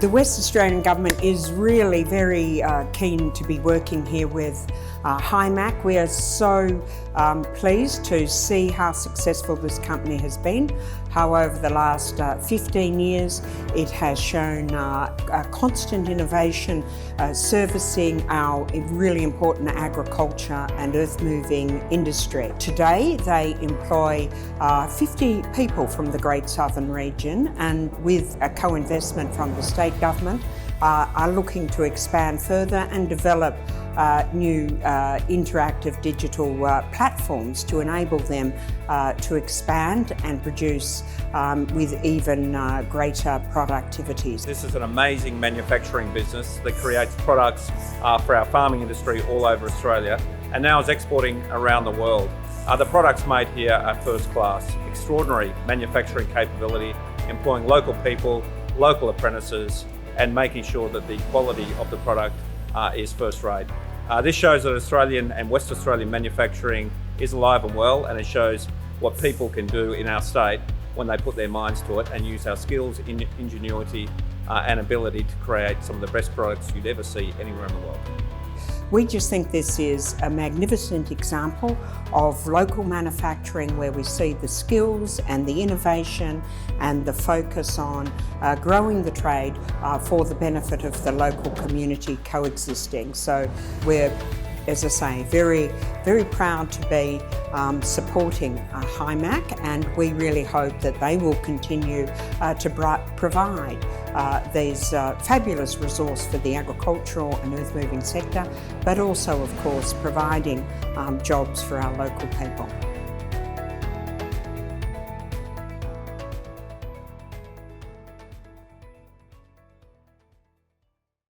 The West Australian Government is really very keen to be working here with Himac. We are so pleased to see how successful this company has been, how over the last 15 years it has shown a constant innovation servicing our really important agriculture and earth-moving industry. Today they employ 50 people from the Great Southern region, and with a co-investment from the state government are looking to expand further and develop new interactive digital platforms to enable them to expand and produce with even greater productivities. This is an amazing manufacturing business that creates products for our farming industry all over Australia and now is exporting around the world. The products made here are first class, extraordinary manufacturing capability, employing local people, local apprentices, and making sure that the quality of the product is first rate. This shows that Australian and West Australian manufacturing is alive and well, and it shows what people can do in our state when they put their minds to it and use our skills, ingenuity and ability to create some of the best products you'd ever see anywhere in the world. We just think this is a magnificent example of local manufacturing where we see the skills and the innovation and the focus on growing the trade for the benefit of the local community coexisting. So we're, as I say, very, very proud to be supporting Himac, and we really hope that they will continue to provide these fabulous resource for the agricultural and earth-moving sector, but also, of course, providing jobs for our local people.